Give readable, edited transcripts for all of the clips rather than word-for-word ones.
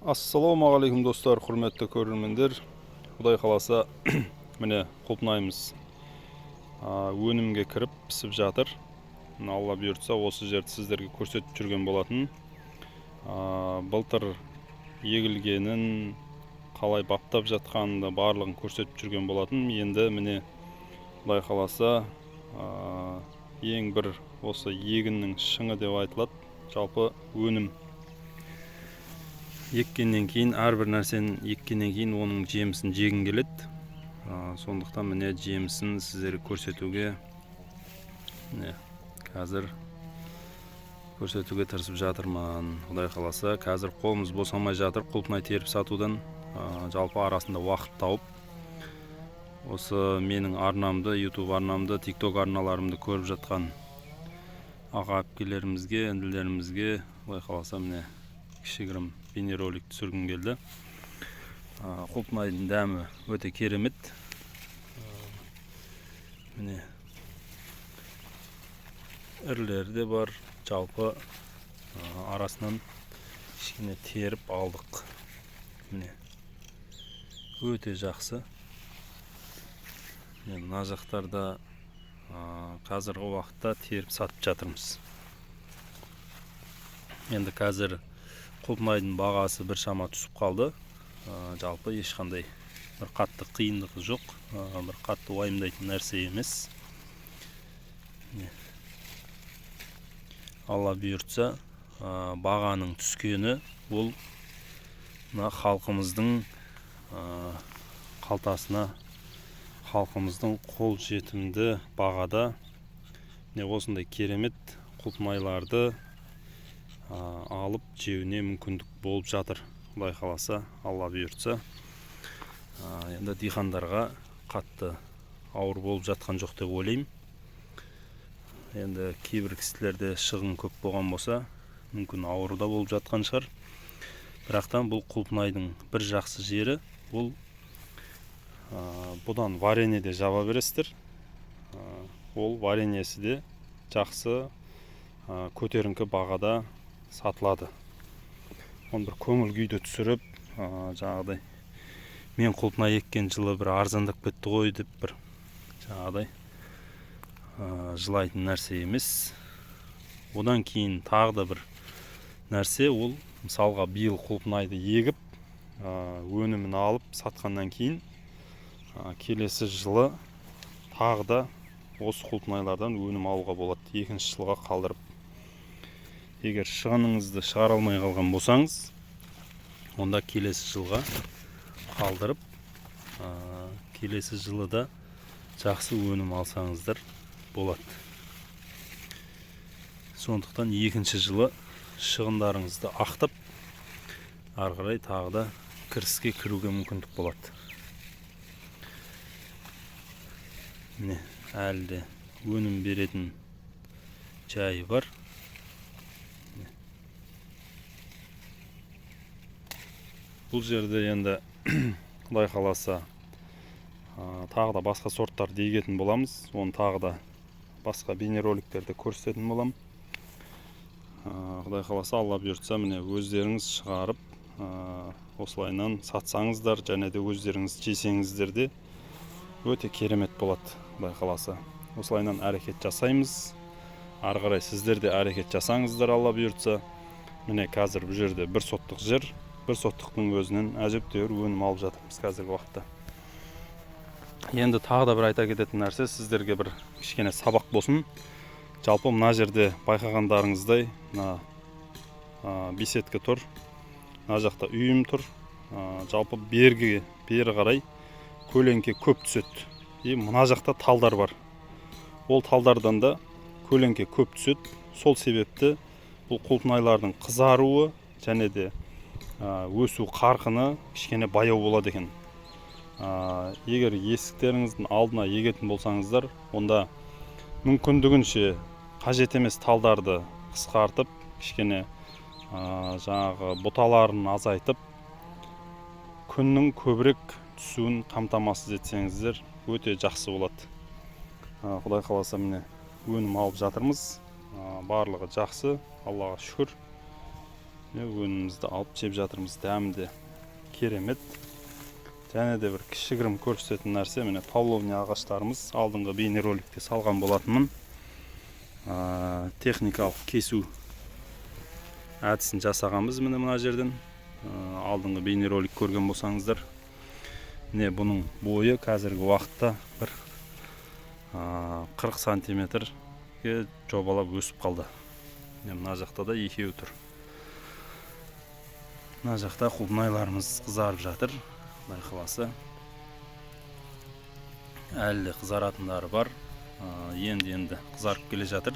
Ассалаумағалейкум достар, құрметті көрермендер. Құдай қаласа, міне құлпынайымыз өнімге кіріп пісіп жатыр. Алла бұйыртса, осы жерді сіздерге көрсетіп жүрген болатын. Былтыр егілгенін, қалай баптап жатқанын барлығын көрсетіп жүрген болатын. Енді міне Құдай қаласа, ең бір осы егіннің шыңы деп айтылады. Жалпы өнім еккеннен кейін, әрбір нәрсені еккеннен кейін оның жемісін жегін келеді. Сондықтан міне жемісін сіздерге көрсетуге қазір көрсетуге тырысып жатырмын. Құдай қаласа, қазір қолымыз босамай жатыр құлпынай теріп сатудан. Жалпы арасында уақыт тауып осы менің арнамды, YouTube арнамды, TikTok арналарымды көріп жатқан аға әпкелерімізге, інілерімізге Құдай қаласа міне кішігірім бейнеролик түсіргім келді. Құлпынайдың дәмі өте керемет. Міне ірілері де бар. Жалпы арасынан кішкене теріп алдық. Міне өте жақсы. Мына жақтарда қазіргі уақытта теріп сатып жатырмыз. Енді қазір құлпынайдың бағасы бір шама түсіп қалды. Жалпы ешқандай бір қатты қиындығы жоқ, бір қатты уайымдайтын нәрсе емес. Алла бұйыртса, бағаның түскені ол халқымыздың қалтасына, халқымыздың қол жетімді бағада осындай керемет құлпынайларды алып жеуіне мүмкіндік болып жатыр. Құдай қаласа, Алла бұйыртса. Енді диқандарға қатты ауыр болып жатқан жоқ деп ойлаймын. Енді кейбір кісілерде шығын көп болған болса, мүмкін ауыр да болып жатқан шығар. Бірақтан бұл құлпынайдың бір жақсы жері, бұл бұдан варенье де жаба бересіздер. Ол вареньесі де жақсы көтеріңкі бағада сатылады. Оны бір көңіл күйді түсіріп, жаңағыдай мен құлпынай еккен жылы бір арзандап кетті ғой деп бір жаңағыдай жылайтын нәрсе емес. Одан кейін тағы да бір нәрсе, ол мысалға биыл құлпынайды егіп, өнімін алып сатқаннан кейін келесі жылы тағы да осы құлпынайлардан өнім алуға болады, екінші жылға қалдырып. Егер шығыныңызды шығара алмай қалған болсаңыз, онда келесі жылға қалдырып, келесі жылы да жақсы өнім алсаңыздар болады. Сондықтан екінші жылы шығындарыңызды ақтап, ары қарай тағы да кіріске кіруге мүмкіндік болады. Міне әлі де өнім беретін жайы бар. Бұл жерде енді Құдай қаласа тағы да басқа сорттарды егетін боламыз. Оны тағы да басқа бейнероликтерде көрсететін болам. Құдай қаласа, Алла бұйыртса, міне өздеріңіз шығарып, осылайынан сатсаңыздар, және де өздеріңіз жесеңіздер де өте керемет болады. Құдай қаласа, осылайынан әрекет жасаймыз. Ары қарай сіздер де әрекет жасаңыздар, Алла бұйыртса. Міне қазір бұл жерде бір соттық жер, бір соттықтың өзінен әжептәуір өнім алып жатырмыз қазіргі уақытта. Енді тағы да бір айта кететін нәрсе, сіздерге бір кішкене сабақ болсын. Жалпы мына жерде байқағандарыңыздай, беседка тұр, мына жақта үйім тұр. Жалпы бері қарай көлеңке көп түседі. Мына жақта талдар бар. Ол талдардан да көлеңке көп түседі. Сол себепті бұл құлпынайлардың қызаруы және де өсу қарқыны кішкене баяу болады екен. Егер есіктеріңіздің алдына егетін болсаңыздар, онда мүмкіндігінше қажет емес талдарды қысқартып, кішкене жаңағы бұталарын азайтып, күннің көбірек түсуін қамтамасыз етсеңіздер өте жақсы болады. Құдай қаласа, міне өнім алып жатырмыз. Барлығы жақсы, Аллаға шүкір. Өнімізді алып жеп жатырмыз. Дәмі де керемет. Және де бір кішігірім көрсететін нәрсе, міне павловния ағаштарымыз алдыңғы бейнероликте салған болатынмын. Техникалық кесу әдісін жасағанбыз міне мына жерден. Алдыңғы бейнеролик көрген болсаңыздар. Міне бұның бойы қазіргі уақытта бір 40 сантиметрге жобалап өсіп қалды. Мына жақта да екеуі тұр. Мына жақта құлпынайларымыз қызарып жатыр. Құдай қаласа. Әлі қызаратындары бар. Енді қызарып келе жатыр.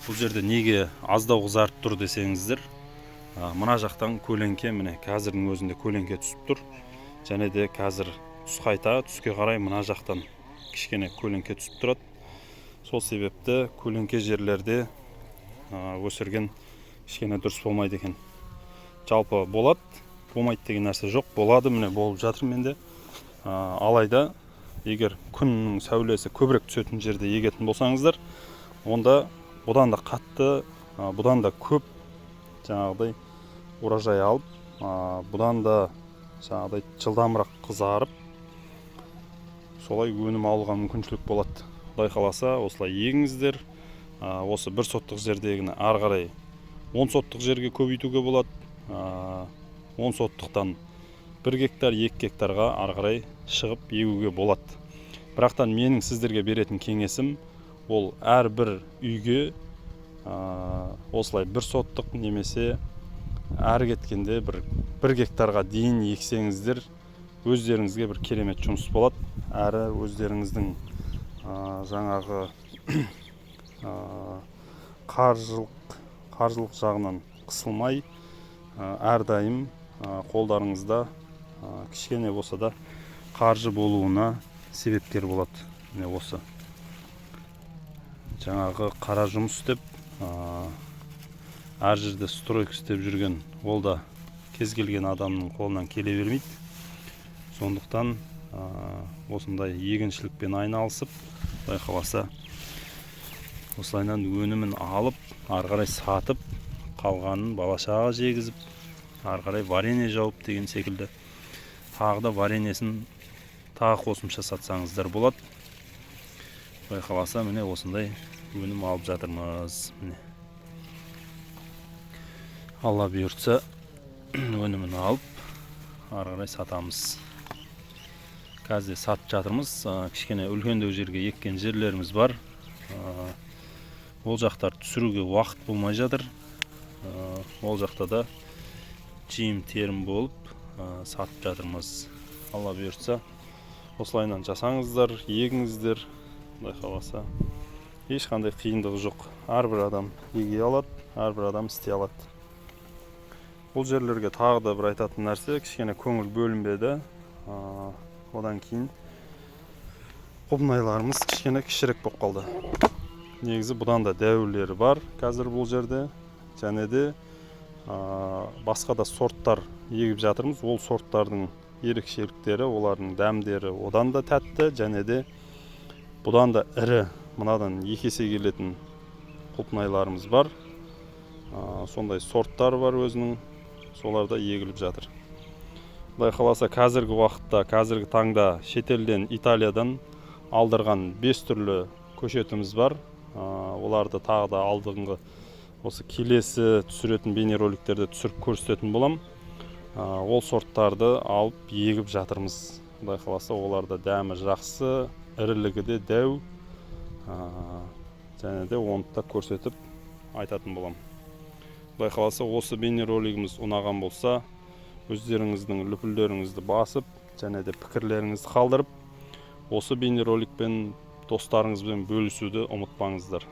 Бұл жерде неге аздау қызарып тұр десеңіздер, мына жақтан көлеңке, міне қазірдің өзінде көлеңке түсіп тұр. Және де қазір түс қайта, түске қарай мына жақтан кішкене көлеңке түсіп тұрады. Сол себепті көлеңке жерлерде өсірген кішкене дұрыс болмайды екен. Жалпы болады, болмайды деген нәрсе жоқ, болады, міне болып жатыр менде. Алайда егер күннің сәулесі көбірек түсетін жерде егетін болсаңыздар, онда бұдан да қатты, бұдан да көп жаңағыдай уражай алып, бұдан да жаңағыдай жылдамырақ қызарып, солай өнім алуға мүмкіншілік болады. Құдай қаласа, осылай егіңіздер. Осы 1 соттық жердегіні ары қарай 10 соттық жерге көбейтуге болады. 10 соттықтан 1 гектар, 2 гектарға ары қарай шығып егуге болады. Бірақтан менің сіздерге беретін кеңесім, ол әрбір үйге осылай 1 соттық немесе әрі кеткенде 1 гектарға дейін ексеңіздер, өздеріңізге бір керемет жұмыс болады. Әрі өздеріңіздің жаңағы қаржылық жағынан қысылмай, әрдайым қолдарыңызда кішкене болса да қаржы болуына себепкер болады. Міне осы жаңағы қара жұмыс істеп, әр жерде стройка істеп жүрген, ол да кез келген адамның қолынан келе бермейді. Сондықтан осындай егіншілікпен айналысып, Құдай қаласа осылайынан өнімін алып, ары қарай сатып, қалғанын бала-шаға жегізіп, ары қарай варенье жауып деген секілді, тағы да вареньесін тағы қосымша сатсаңыздар болады. Құдай қаласа, міне осындай өнім алып жатырмыз. Алла бұйыртса, өнімін алып, ары қарай сатамыз. Қазір сатып жатырмыз. Кішкене үлкендеу жерге еккен жерлеріміз бар. Ол жақтар түсіруге уақыт болмай жатыр. Ол жақта да жиым терім болып сатып жатырмыз. Алла бұйыртса, осылайынан жасаңыздар, егіңіздер. Құдай қаласа, ешқандай қиындығы жоқ. Әрбір адам еге алады, әрбір адам істей алады. Бұл жерлерге тағы да бір айтатын нәрсе, кішкене көңіл бөлінбеді. Одан кейін құлпынайларымыз кішкене кішірек болып қалды. Негізі бұдан да дәуірлері бар қазір бұл жерде. Және де басқа да сорттар егіп жатырмыз. Ол сорттардың ерекшеліктері, олардың дәмдері одан да тәтті, және де бұдан да ірі, мынадан 2 есе келетін құлпынайларымыз бар. Сондай сорттар бар өзінің, солар да егіліп жатыр. Құдай қаласа, қазіргі уақытта, қазіргі таңда шетелден, Италиядан алдырған 5 түрлі көшетіміз бар. Оларды тағы да алдыңғы осы келесі түсіретін бейнероликтерде түсіріп көрсететін болам. Ол сорттарды алып егіп жатырмыз. Құдай қаласа, оларда дәмі жақсы, ірілігі де дәу, және де оны да көрсетіп айтатын болам. Құдай қаласа, осы бейнеролигіміз ұнаған болса, өздеріңіздің лүпілдеріңізді басып, және де пікірлеріңізді қалдырып, осы бейнероликпен достарыңызбен бөлісуді ұмытпаңыздар.